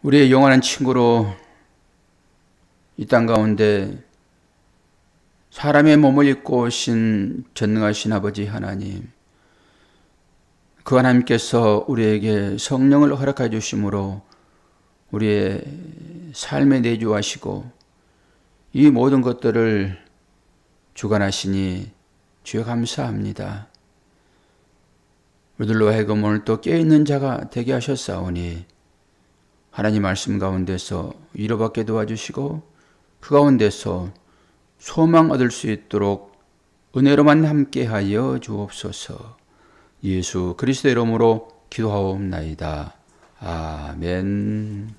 우리의 영원한 친구로 이 땅 가운데 사람의 몸을 입고 오신 전능하신 아버지 하나님, 그 하나님께서 우리에게 성령을 허락해 주심으로 우리의 삶에 내주하시고 이 모든 것들을 주관하시니 주여 감사합니다. 우리들로 하여금 오늘 또 깨어있는 자가 되게 하셨사오니 하나님 말씀 가운데서 위로받게 도와주시고 그 가운데서 소망 얻을 수 있도록 은혜로만 함께하여 주옵소서. 예수 그리스도의 이름으로 기도하옵나이다. 아멘.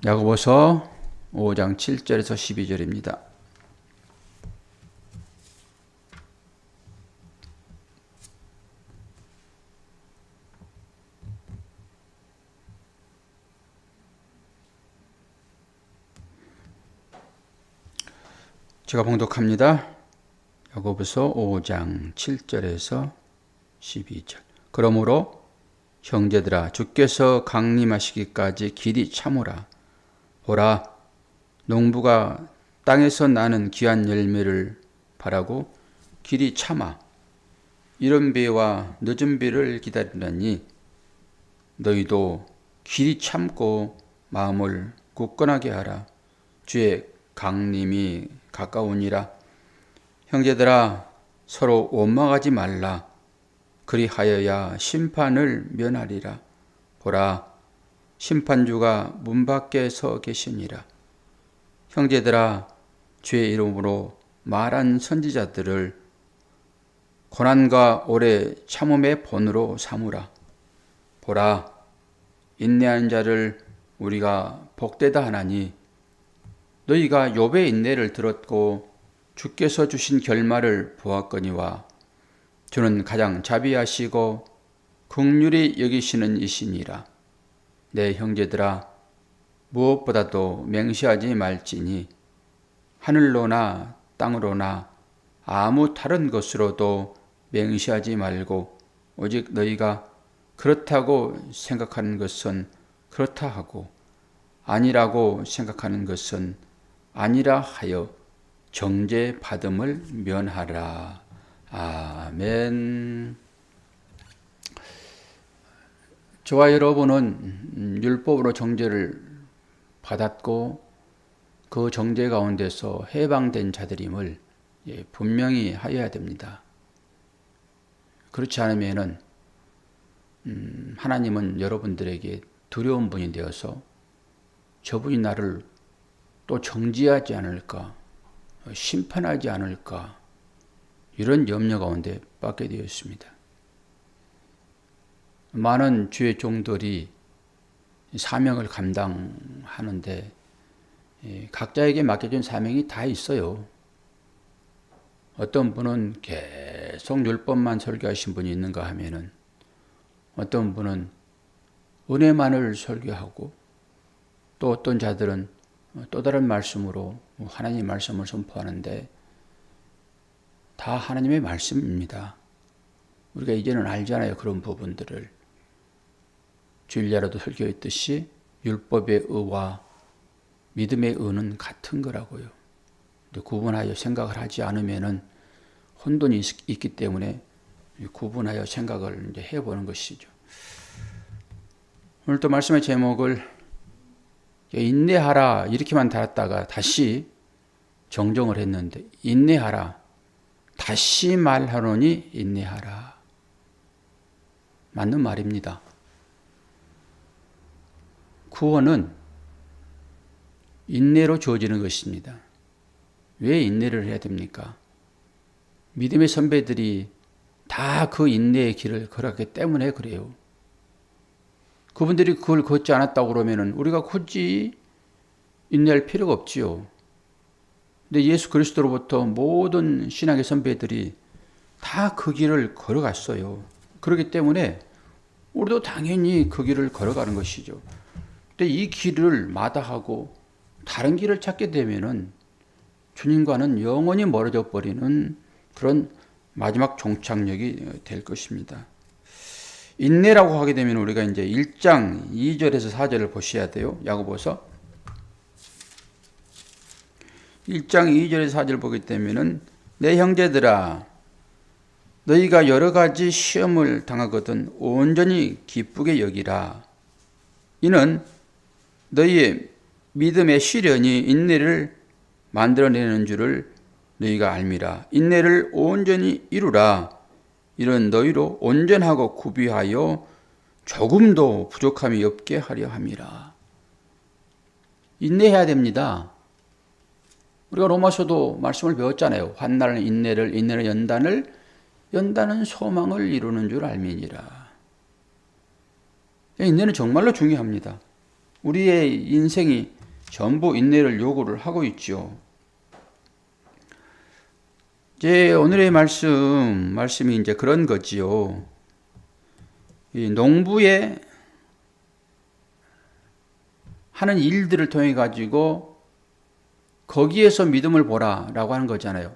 야고보서 5장 7절에서 12절입니다. 제가 봉독합니다. 야고보서 5장 7절에서 12절. 그러므로 형제들아, 주께서 강림하시기까지 길이 참으라. 보라, 농부가 땅에서 나는 귀한 열매를 바라고 길이 참아 이른 비와 늦은 비를 기다리느니 너희도 길이 참고 마음을 굳건하게 하라. 주의 강림이 가까우니라. 형제들아, 서로 원망하지 말라. 그리하여야 심판을 면하리라. 보라, 심판주가 문 밖에 서 계시니라. 형제들아, 주의 이름으로 말한 선지자들을 고난과 오래 참음의 본으로 삼으라. 보라, 인내한 자를 우리가 복되다 하나니 너희가 욥의 인내를 들었고 주께서 주신 결말을 보았거니와 주는 가장 자비하시고 긍휼히 여기시는 이시니라. 내 형제들아, 무엇보다도 맹세하지 말지니 하늘로나 땅으로나 아무 다른 것으로도 맹세하지 말고 오직 너희가 그렇다고 생각하는 것은 그렇다 하고 아니라고 생각하는 것은 아니라 하여 정죄받음을 면하라. 아멘. 저와 여러분은 율법으로 정죄를 받았고 그 정죄 가운데서 해방된 자들임을 분명히 하여야 됩니다. 그렇지 않으면 하나님은 여러분들에게 두려운 분이 되어서 저분이 나를 또 정죄하지 않을까, 심판하지 않을까, 이런 염려 가운데 빠게 되어 있습니다. 많은 주의 종들이 사명을 감당하는데 각자에게 맡겨진 사명이 다 있어요. 어떤 분은 계속 율법만 설교하신 분이 있는가 하면은 어떤 분은 은혜만을 설교하고 또 어떤 자들은 또 다른 말씀으로 하나님의 말씀을 선포하는데 다 하나님의 말씀입니다. 우리가 이제는 알잖아요. 그런 부분들을. 주일야로도 설교했듯이 율법의 의와 믿음의 의는 같은 거라고요. 구분하여 생각을 하지 않으면은 혼돈이 있기 때문에 구분하여 생각을 이제 해보는 것이죠. 오늘 또 말씀의 제목을 인내하라 이렇게만 달았다가 다시 정정을 했는데 인내하라 다시 말하노니 인내하라. 맞는 말입니다. 구원은 인내로 주어지는 것입니다. 왜 인내를 해야 됩니까? 믿음의 선배들이 다 그 인내의 길을 걸었기 때문에 그래요. 그분들이 그걸 걷지 않았다고 그러면 우리가 굳이 인내할 필요가 없지요. 근데 예수 그리스도로부터 모든 신앙의 선배들이 다 그 길을 걸어갔어요. 그렇기 때문에 우리도 당연히 그 길을 걸어가는 것이죠. 근데 이 길을 마다하고 다른 길을 찾게 되면은 주님과는 영원히 멀어져 버리는 그런 마지막 종착역이 될 것입니다. 인내라고 하게 되면 우리가 이제 1장 2절에서 4절을 보셔야 돼요. 야고보서 1장 2절에서 4절 보게 되면은 내 형제들아 너희가 여러 가지 시험을 당하거든 온전히 기쁘게 여기라. 이는 너희의 믿음의 시련이 인내를 만들어내는 줄을 너희가 알미라. 인내를 온전히 이루라. 이런 너희로 온전하고 구비하여 조금도 부족함이 없게 하려 함이라. 인내해야 됩니다. 우리가 로마서도 말씀을 배웠잖아요. 환난은 인내를, 인내는 연단을, 연단은 소망을 이루는 줄 알미니라. 인내는 정말로 중요합니다. 우리의 인생이 전부 인내를 요구를 하고 있죠. 이제 오늘의 말씀이 이제 그런 거지요. 이 농부의 하는 일들을 통해 가지고 거기에서 믿음을 보라라고 하는 거잖아요.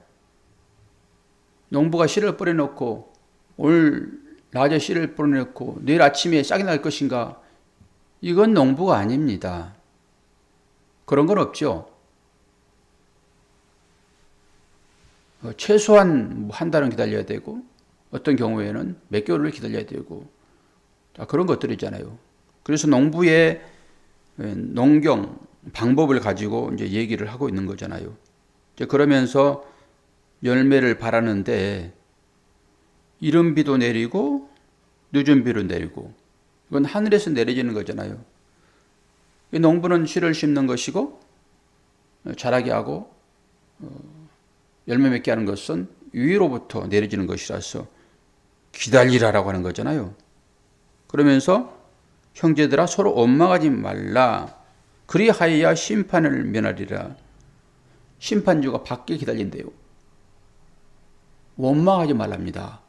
농부가 씨를 뿌려놓고 오늘 낮에 씨를 뿌려놓고 내일 아침에 싹이 날 것인가? 이건 농부가 아닙니다. 그런 건 없죠. 최소한 한 달은 기다려야 되고 어떤 경우에는 몇 개월을 기다려야 되고 그런 것들이잖아요. 그래서 농부의 농경 방법을 가지고 이제 얘기를 하고 있는 거잖아요. 이제 그러면서 열매를 바라는데 이른 비도 내리고 늦은 비도 내리고 이건 하늘에서 내려지는 거잖아요. 농부는 씨를 심는 것이고 자라게 하고 열매 맺게 하는 것은 위로부터 내려지는 것이라서 기다리라라고 하는 거잖아요. 그러면서 형제들아 서로 원망하지 말라. 그리하여야 심판을 면하리라. 심판주가 밖에 기다린대요. 원망하지 말랍니다.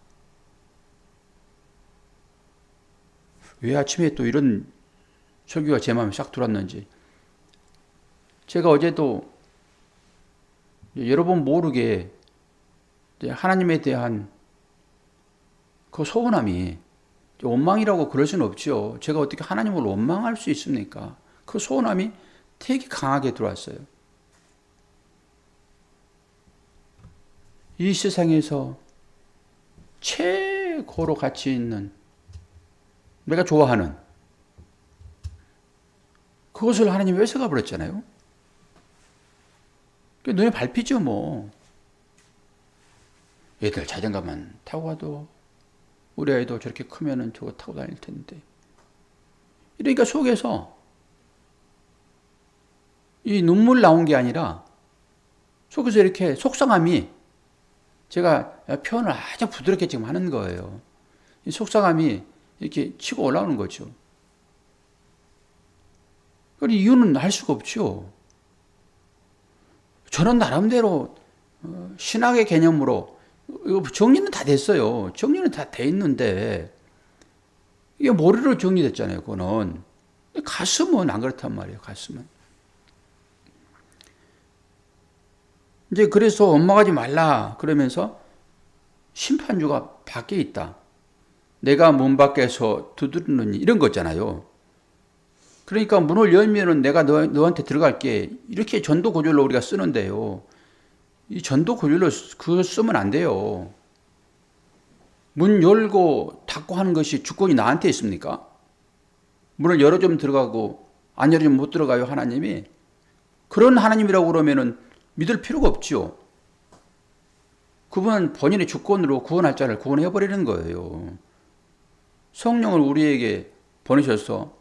왜 아침에 또 이런 설교가 제 마음에 싹 들어왔는지. 제가 어제도 여러분 모르게 하나님에 대한 그 소원함이 원망이라고 그럴 수는 없죠. 제가 어떻게 하나님을 원망할 수 있습니까? 그 소원함이 되게 강하게 들어왔어요. 이 세상에서 최고로 가치 있는 내가 좋아하는 그것을 하나님이 뺏어가 버렸잖아요. 눈에 밟히죠 뭐. 애들 자전거만 타고 가도 우리 아이도 저렇게 크면은 저거 타고 다닐 텐데. 이러니까 속에서 이 눈물 나온 게 아니라 속에서 이렇게 속상함이 제가 표현을 아주 부드럽게 지금 하는 거예요. 이 속상함이 이렇게 치고 올라오는 거죠. 그 이유는 알 수가 없죠. 저는 나름대로 신학의 개념으로 정리는 다 됐어요. 정리는 다 돼 있는데 이게 머리로 정리됐잖아요. 그거는. 가슴은 안 그렇단 말이에요. 가슴은. 이제 그래서 원망하지 말라 그러면서 심판주가 밖에 있다. 내가 문 밖에서 두드리느니 이런 거잖아요. 그러니까 문을 열면은 내가 너한테 들어갈게. 이렇게 전도 구절로 우리가 쓰는데요. 이 전도 구절로 그거 쓰면 안 돼요. 문 열고 닫고 하는 것이 주권이 나한테 있습니까? 문을 열어주면 들어가고 안 열어주면 못 들어가요, 하나님이. 그런 하나님이라고 그러면은 믿을 필요가 없지요. 그분은 본인의 주권으로 구원할 자를 구원해버리는 거예요. 성령을 우리에게 보내셔서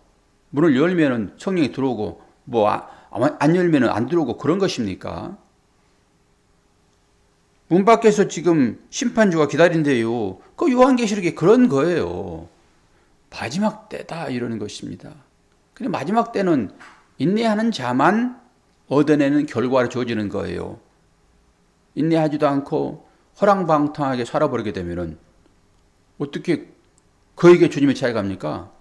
문을 열면은 성령이 들어오고 안 열면은 안 들어오고 그런 것입니까? 문 밖에서 지금 심판주가 기다린대요. 그 요한계시록에 그런 거예요. 마지막 때다 이러는 것입니다. 근데 마지막 때는 인내하는 자만 얻어내는 결과로 주어지는 거예요. 인내하지도 않고 허랑방탕하게 살아버리게 되면은 어떻게 그에게 주님의 차이가 갑니까?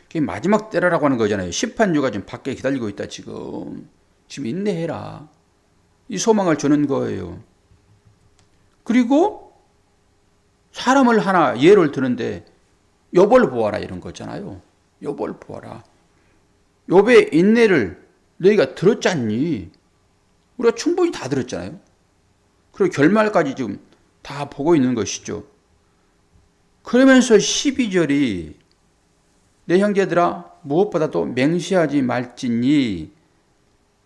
그게 마지막 때라고 하는 거잖아요. 심판주가 지금 밖에 기다리고 있다 지금 인내해라. 이 소망을 주는 거예요. 그리고 사람을 하나 예를 드는데 욥을 보아라 이런 거잖아요. 욥을 보아라. 욥의 인내를 너희가 들었잖니. 우리가 충분히 다 들었잖아요. 그리고 결말까지 지금 다 보고 있는 것이죠. 그러면서 12절이 내 형제들아 무엇보다도 맹세하지 말지니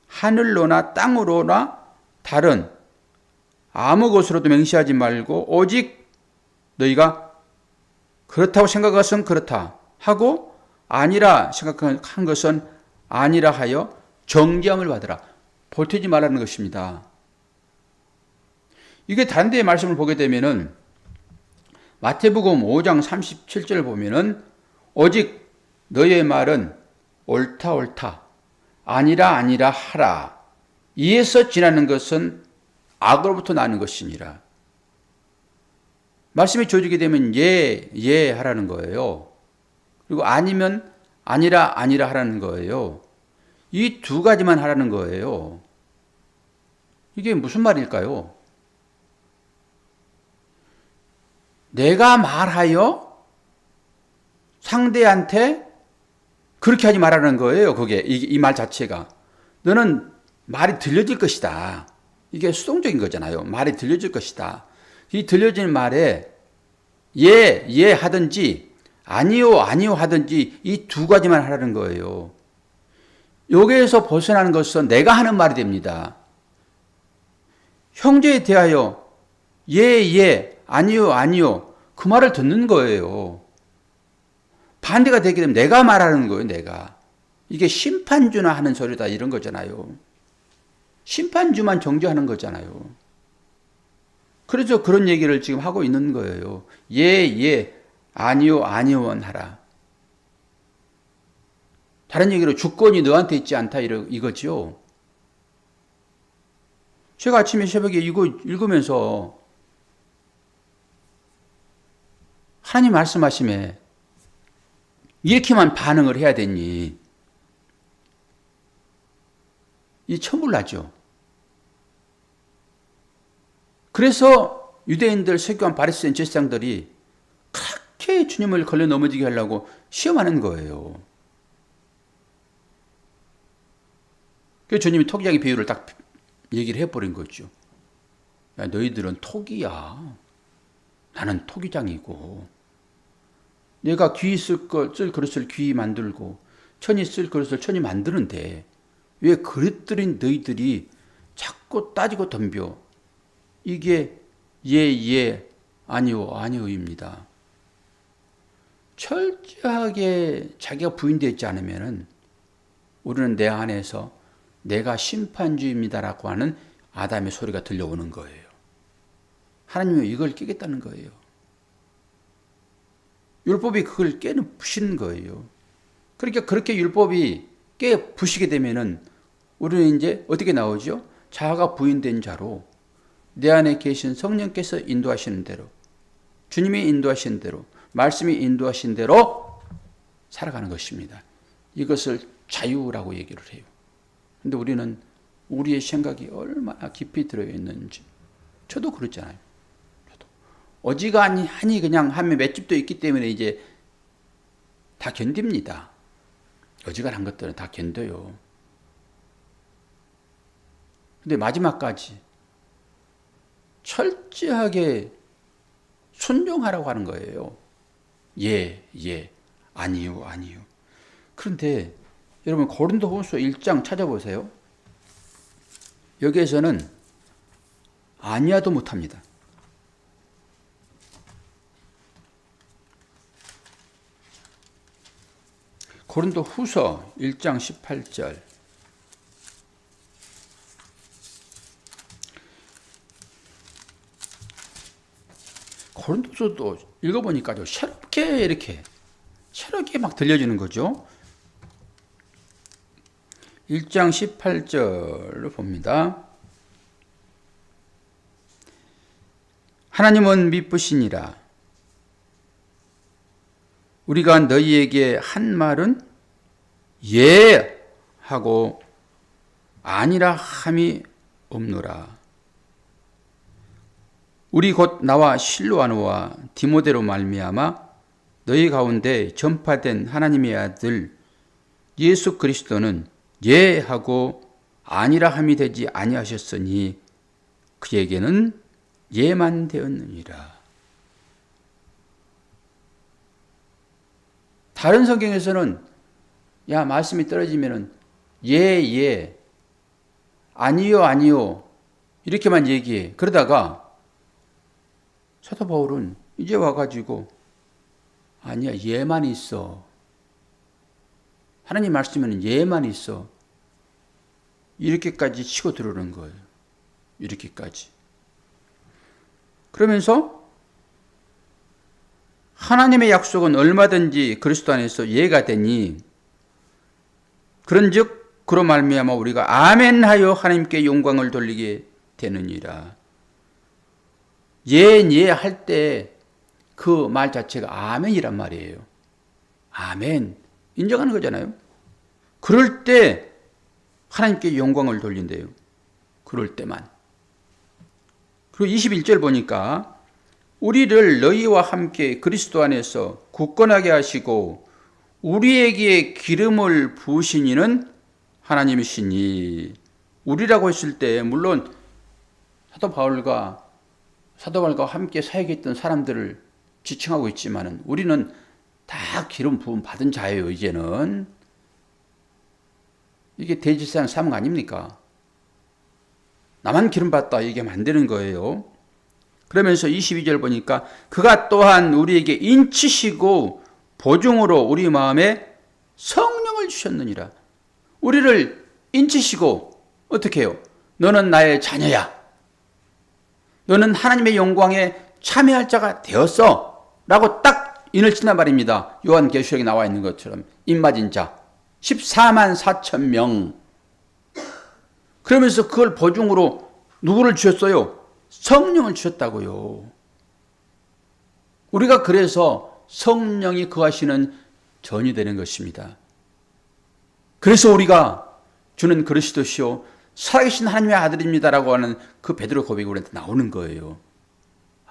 하늘로나 땅으로나 다른 아무 것으로도 맹세하지 말고 오직 너희가 그렇다고 생각한 것은 그렇다 하고 아니라 생각한 것은 아니라 하여 정죄함을 받으라. 보태지 말라는 것입니다. 이게 다른 데의 말씀을 보게 되면은 마태복음 5장 37절을 보면은 오직 너의 말은 옳다 옳다 아니라 아니라 하라. 이에서 지나는 것은 악으로부터 나는 것이니라. 말씀이 주어지게 되면 예 하라는 거예요. 그리고 아니면 아니라 아니라 하라는 거예요. 이 두 가지만 하라는 거예요. 이게 무슨 말일까요? 내가 말하여 상대한테 그렇게 하지 말라는 거예요. 그게 이 말 자체가. 너는 말이 들려질 것이다. 이게 수동적인 거잖아요. 말이 들려질 것이다. 이 들려지는 말에 예 하든지 아니요 하든지 이 두 가지만 하라는 거예요. 여기에서 벗어나는 것은 내가 하는 말이 됩니다. 형제에 대하여 예 아니요 그 말을 듣는 거예요. 반대가 되게 되면 내가 말하는 거예요. 내가. 이게 심판주나 하는 소리다 이런 거잖아요. 심판주만 정죄하는 거잖아요. 그래서 그런 얘기를 지금 하고 있는 거예요. 예 아니요만 하라. 다른 얘기로 주권이 너한테 있지 않다 이거죠. 제가 아침에 새벽에 이거 읽으면서 하나님 말씀하심에 이렇게만 반응을 해야 되니 이 천불나죠. 그래서 유대인들, 서기관, 바리새인, 제사장들이 그렇게 주님을 걸려 넘어지게 하려고 시험하는 거예요. 그래서 주님이 토기장의 비유를 딱 얘기를 해버린 거죠. 야, 너희들은 토기야. 나는 토기장이고. 내가 귀 쓸 그릇을 귀 만들고 천이 쓸 그릇을 천이 만드는데 왜 그릇들인 너희들이 자꾸 따지고 덤벼. 이게 예 아니요입니다. 철저하게 자기가 부인되어 있지 않으면 우리는 내 안에서 내가 심판주입니다라고 하는 아담의 소리가 들려오는 거예요. 하나님이 이걸 깨겠다는 거예요. 율법이 그걸 깨부시는 거예요. 그러니까 그렇게 율법이 깨부시게 되면은 우리는 이제 어떻게 나오죠? 자아가 부인된 자로 내 안에 계신 성령께서 인도하시는 대로, 주님이 인도하신 대로, 말씀이 인도하신 대로 살아가는 것입니다. 이것을 자유라고 얘기를 해요. 근데 우리는 우리의 생각이 얼마나 깊이 들어있는지, 저도 그렇잖아요. 어지간하니 그냥 하면 맷집도 있기 때문에 이제 다 견딥니다. 어지간한 것들은 다 견뎌요. 근데 마지막까지 철저하게 순종하라고 하는 거예요. 예, 아니요. 그런데 여러분 고린도후서 1장 찾아보세요. 여기에서는 아니야도 못합니다. 고린도후서 1장 18절. 고린도서도 읽어보니까 새롭게 막 들려지는 거죠. 1장 18절을 봅니다. 하나님은 미쁘시니라. 우리가 너희에게 한 말은 예 하고 아니라 함이 없노라. 우리 곧 나와 실로아노와 디모데로 말미암아 너희 가운데 전파된 하나님의 아들 예수 그리스도는 예 하고 아니라 함이 되지 아니하셨으니 그에게는 예만 되었느니라. 다른 성경에서는 말씀이 떨어지면은 예, 아니요, 아니요 이렇게만 얘기해. 그러다가 사도 바울은 이제 와가지고 아니야, 예만 있어. 하나님 말씀에는 예만 있어. 이렇게까지 치고 들어오는 거예요. 이렇게까지. 그러면서 하나님의 약속은 얼마든지 그리스도 안에서 예가 되니 그런즉 그로 말미암아 우리가 아멘하여 하나님께 영광을 돌리게 되느니라. 예 할 때 그 말 자체가 아멘이란 말이에요. 아멘. 인정하는 거잖아요. 그럴 때 하나님께 영광을 돌린대요. 그럴 때만. 그리고 21절 보니까 우리를 너희와 함께 그리스도 안에서 굳건하게 하시고 우리에게 기름을 부으신 이는 하나님이시니. 우리라고 했을 때 물론 사도 바울과 함께 사역했던 사람들을 지칭하고 있지만은 우리는 다 기름 부음 받은 자예요. 이제는 이게 대지상 사명 아닙니까? 나만 기름 받다 얘기하면 안 되는 거예요. 그러면서 22절 보니까 그가 또한 우리에게 인치시고 보증으로 우리 마음에 성령을 주셨느니라. 우리를 인치시고 어떻게 해요? 너는 나의 자녀야. 너는 하나님의 영광에 참여할 자가 되었어. 라고 딱 인을 친단 말입니다. 요한계시록에 나와 있는 것처럼 입맞은 자 14만 4천 명. 그러면서 그걸 보증으로 누구를 주셨어요? 성령을 주셨다고요. 우리가 그래서 성령이 거하시는 전이 되는 것입니다. 그래서 우리가 주는 그리스도시요 살아계신 하나님의 아들입니다라고 하는 그 베드로 고백이 우리한테 나오는 거예요.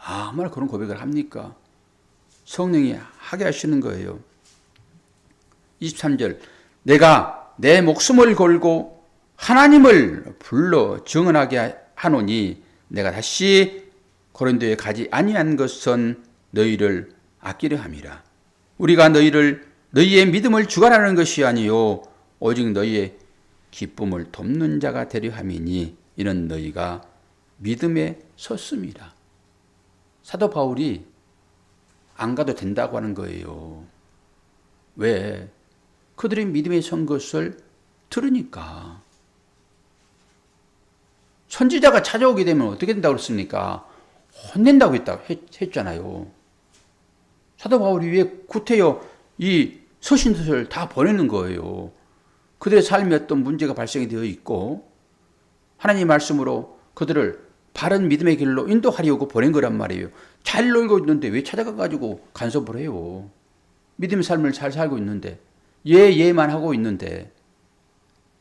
정말 그런 고백을 합니까? 성령이 하게 하시는 거예요. 23절 내가 내 목숨을 걸고 하나님을 불러 증언하게 하노니 내가 다시 고린도에 가지 아니한 것은 너희를 아끼려 함이라. 우리가 너희의 믿음을 주관하는 것이 아니요 오직 너희의 기쁨을 돕는 자가 되려 함이니 이는 너희가 믿음에 섰음이라. 사도 바울이 안 가도 된다고 하는 거예요. 왜? 그들이 믿음에 선 것을 들으니까. 선지자가 찾아오게 되면 어떻게 된다고 그랬습니까? 혼낸다고 했잖아요. 사도 바울이 왜 구태여 이 서신서를 다 보내는 거예요. 그들의 삶에 어떤 문제가 발생이 되어 있고 하나님의 말씀으로 그들을 바른 믿음의 길로 인도하려고 보낸 거란 말이에요. 잘 놀고 있는데 왜 찾아가가지고 간섭을 해요? 믿음의 삶을 잘 살고 있는데 예만 하고 있는데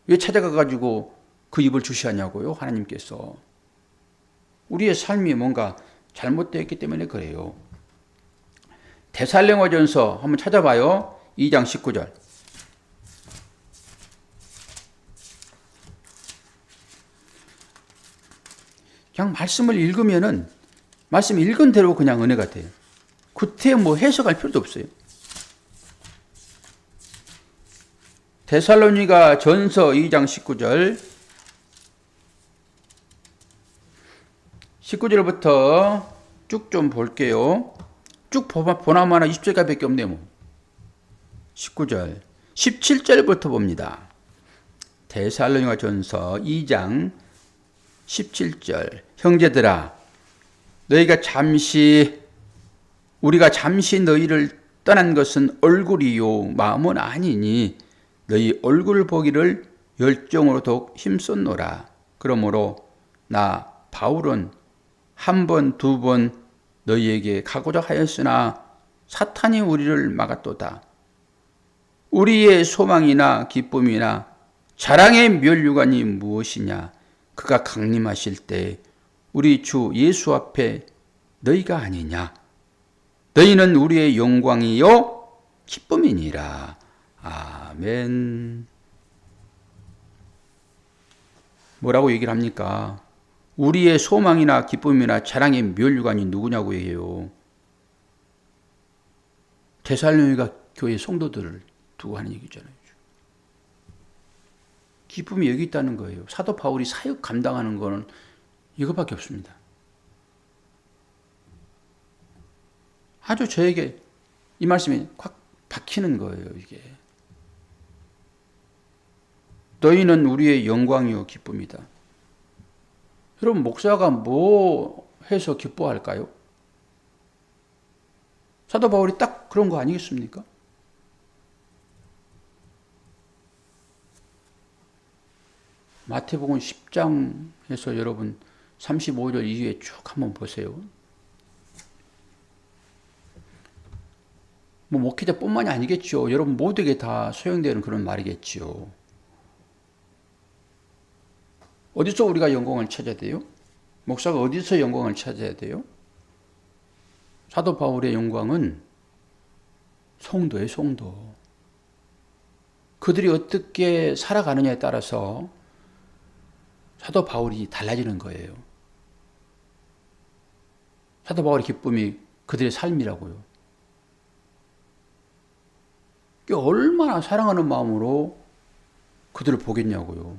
왜 찾아가가지고 그 입을 주시하냐고요? 하나님께서. 우리의 삶이 뭔가 잘못되었기 때문에 그래요. 데살로니가전서 한번 찾아봐요. 2장 19절. 그냥 말씀을 읽으면은 말씀 읽은 대로 그냥 은혜가 돼요. 구태 해석할 필요도 없어요. 데살로니가 전서 2장 19절 19절부터 쭉 좀 볼게요. 쭉 보나마나 20절까지밖에 없네요. 19절 17절부터 봅니다. 데살로니가 전서 2장 17절 형제들아 우리가 잠시 너희를 떠난 것은 얼굴이요 마음은 아니니 너희 얼굴 보기를 열정으로 더욱 힘썼노라. 그러므로 나 바울은 한 번, 두 번 너희에게 가고자 하였으나 사탄이 우리를 막았도다. 우리의 소망이나 기쁨이나 자랑의 멸류관이 무엇이냐? 그가 강림하실 때 우리 주 예수 앞에 너희가 아니냐? 너희는 우리의 영광이요 기쁨이니라. 아멘. 뭐라고 얘기를 합니까? 우리의 소망이나 기쁨이나 자랑의 면류관이 누구냐고 해요. 데살로니가 교회 성도들을 두고 하는 얘기잖아요. 기쁨이 여기 있다는 거예요. 사도 바울이 사역 감당하는 거는 이것밖에 없습니다. 아주 저에게 이 말씀이 확 박히는 거예요, 이게. 너희는 우리의 영광이요 기쁨이다. 여러분, 목사가 뭐 해서 기뻐할까요? 사도 바울이 딱 그런 거 아니겠습니까? 마태복음 10장에서 여러분 35절 이후에 쭉 한번 보세요. 뭐 목회자뿐만이 아니겠죠. 여러분 모두에게 다 소용되는 그런 말이겠지요. 어디서 우리가 영광을 찾아야 돼요? 목사가 어디서 영광을 찾아야 돼요? 사도 바울의 영광은 성도예요, 성도. 그들이 어떻게 살아가느냐에 따라서 사도 바울이 달라지는 거예요. 사도 바울의 기쁨이 그들의 삶이라고요. 얼마나 사랑하는 마음으로 그들을 보겠냐고요.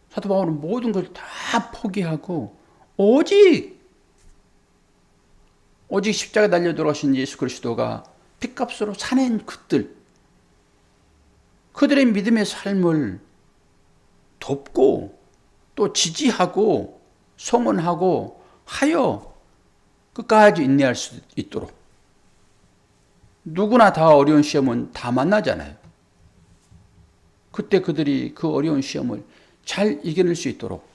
사도 바울은 모든 걸 다 포기하고 오직 십자가에 달려 돌아가신 예수 그리스도가 핏값으로 사낸 그들의 믿음의 삶을 돕고 또 지지하고 성원하고 하여 끝까지 인내할 수 있도록. 누구나 다 어려운 시험은 다 만나잖아요. 그때 그들이 그 어려운 시험을 잘 이겨낼 수 있도록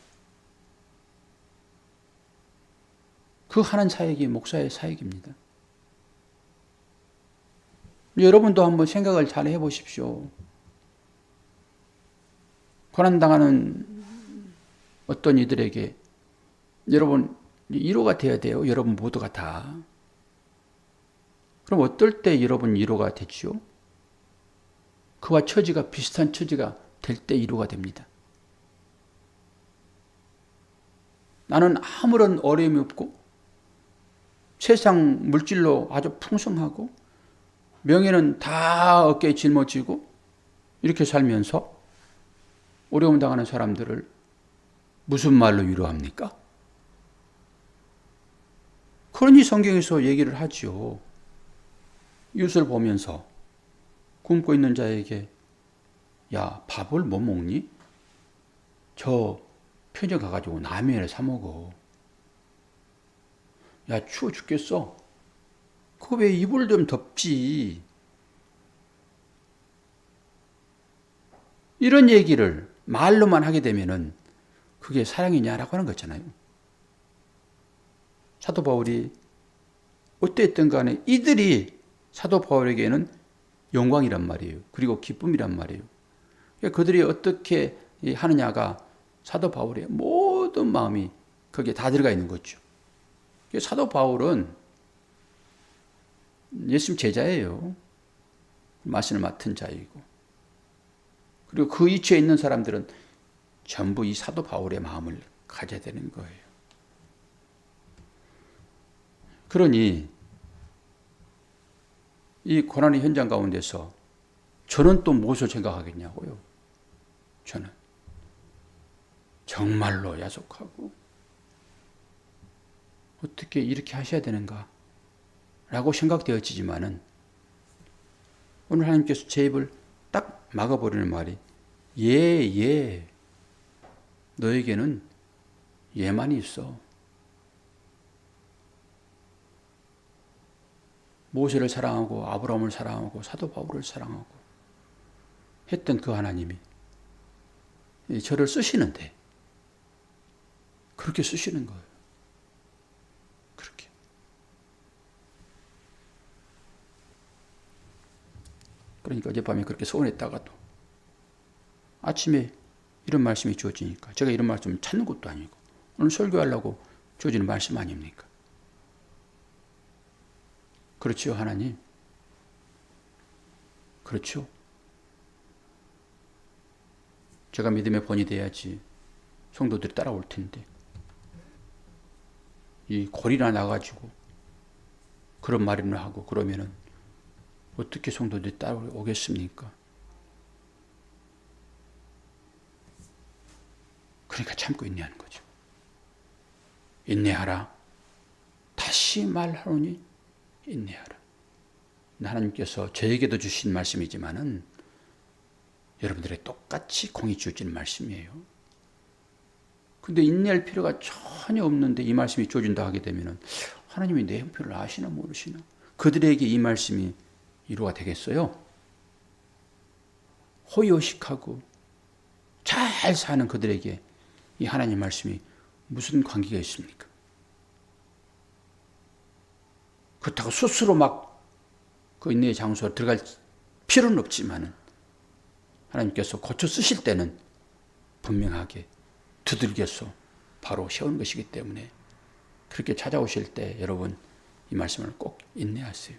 그 하는 사역이 목사의 사역입니다. 여러분도 한번 생각을 잘 해보십시오. 고난당하는 어떤 이들에게 여러분 위로가 되어야 돼요. 여러분 모두가 다. 그럼 어떨 때 여러분 위로가 되지요? 그와 처지가 비슷한 처지가 될 때 위로가 됩니다. 나는 아무런 어려움이 없고 세상 물질로 아주 풍성하고 명예는 다 어깨에 짊어지고 이렇게 살면서 어려움 당하는 사람들을 무슨 말로 위로합니까? 그러니 성경에서 얘기를 하지요. 이웃을 보면서 굶고 있는 자에게 야, 밥을 못 먹니? 저 편의점 가가지고 라면을 사 먹어. 야, 추워 죽겠어. 그거 왜 이불 좀 덮지? 이런 얘기를 말로만 하게 되면은 그게 사랑이냐라고 하는 거잖아요. 사도 바울이 어땠든 간에 이들이 사도 바울에게는 영광이란 말이에요. 그리고 기쁨이란 말이에요. 그들이 어떻게 하느냐가 사도 바울의 모든 마음이 거기에 다 들어가 있는 거죠. 사도 바울은 예수님 제자예요. 말씀을 맡은 자이고. 그리고 그 위치에 있는 사람들은 전부 이 사도 바울의 마음을 가져야 되는 거예요. 그러니 이 고난의 현장 가운데서 저는 또 무엇을 생각하겠냐고요. 저는 정말로 야속하고 어떻게 이렇게 하셔야 되는가 라고 생각되어지지만은 오늘 하나님께서 제 입을 딱 막아버리는 말이 예, 너에게는 예만이 있어. 모세를 사랑하고 아브라함을 사랑하고 사도 바울을 사랑하고 했던 그 하나님이 저를 쓰시는데 그렇게 쓰시는 거예요. 그렇게. 그러니까 어젯밤에 그렇게 서운했다가도 아침에 이런 말씀이 주어지니까 제가 이런 말씀 찾는 것도 아니고 오늘 설교하려고 주어지는 말씀 아닙니까? 그렇죠, 하나님? 그렇죠. 제가 믿음의 본이 돼야지 성도들이 따라올 텐데. 이 골이나 나가지고 그런 말이나 하고 그러면은 어떻게 성도들이 따라오겠습니까? 그러니까 참고 인내하는 거죠. 인내하라. 다시 말하노니 인내하라. 하나님께서 저에게도 주신 말씀이지만은 여러분들에게 똑같이 공이 주어지는 말씀이에요. 근데 인내할 필요가 전혀 없는데 이 말씀이 주어진다 하게 되면은 하나님이 내 형편을 아시나 모르시나? 그들에게 이 말씀이 위로가 되겠어요? 호의호식하고 잘 사는 그들에게 이 하나님 말씀이 무슨 관계가 있습니까? 그렇다고 스스로 막 그 인내의 장소에 들어갈 필요는 없지만은 하나님께서 고쳐 쓰실 때는 분명하게 두들겨서 바로 세우는 것이기 때문에 그렇게 찾아오실 때 여러분 이 말씀을 꼭 인내하세요.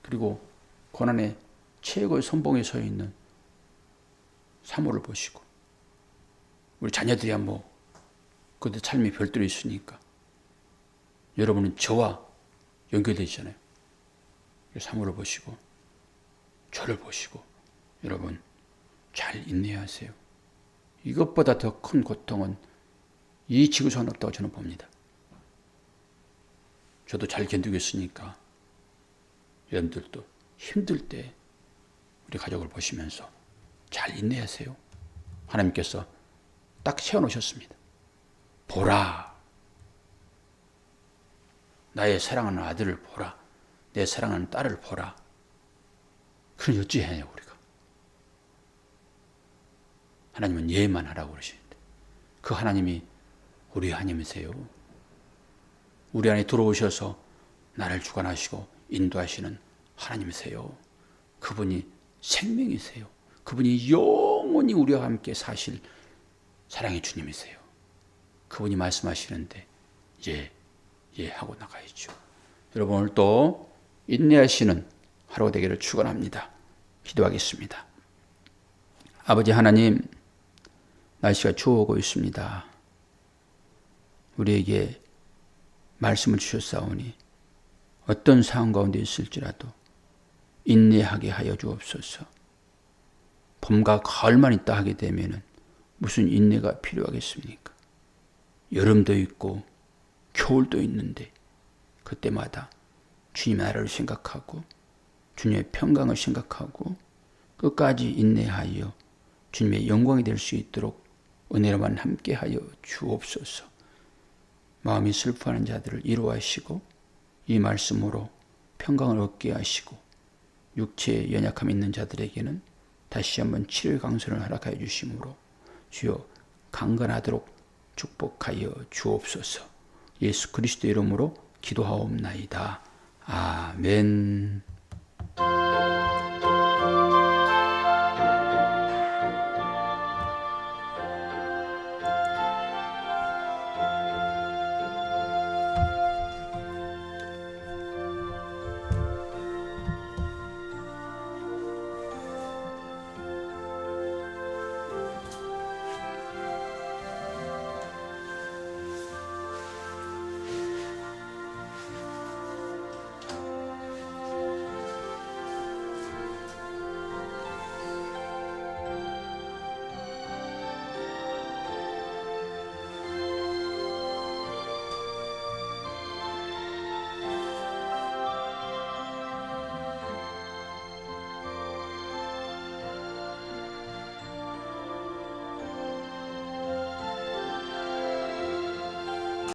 그리고 고난의 최고의 선봉에 서 있는 사모를 보시고 우리 자녀들이야 뭐 그들 삶이 별도로 있으니까 여러분은 저와 연결되잖아요. 사모를 보시고 저를 보시고 여러분 잘 인내하세요. 이것보다 더 큰 고통은 이 지구상은 없다고 저는 봅니다. 저도 잘 견디고 있으니까 여러분들도 힘들 때 우리 가족을 보시면서 잘 인내하세요. 하나님께서 딱 세워놓으셨습니다. 보라. 나의 사랑하는 아들을 보라. 내 사랑하는 딸을 보라. 그럼 어찌해요 우리가. 하나님은 예만 하라고 그러시는데 그 하나님이 우리 하나님이세요. 우리 안에 들어오셔서 나를 주관하시고 인도하시는 하나님이세요. 그분이 생명이세요. 그분이 영원히 우리와 함께 사실 사랑의 주님이세요. 그분이 말씀하시는데 예 하고 나가야죠. 여러분 오늘 또 인내하시는 하루 되기를 축원합니다. 기도하겠습니다. 아버지 하나님, 날씨가 추워오고 있습니다. 우리에게 말씀을 주셨사오니 어떤 상황 가운데 있을지라도 인내하게 하여 주옵소서. 봄과 가을만 있다 하게 되면 무슨 인내가 필요하겠습니까? 여름도 있고 겨울도 있는데 그때마다 주님의 나라를 생각하고 주님의 평강을 생각하고 끝까지 인내하여 주님의 영광이 될 수 있도록 은혜로만 함께하여 주옵소서. 마음이 슬퍼하는 자들을 위로하시고 이 말씀으로 평강을 얻게 하시고 육체에 연약함 있는 자들에게는 다시 한번 치료의 강선을 허락하여 주심으로 주여 강건하도록 축복하여 주옵소서. 예수 그리스도 이름으로 기도하옵나이다. 아멘.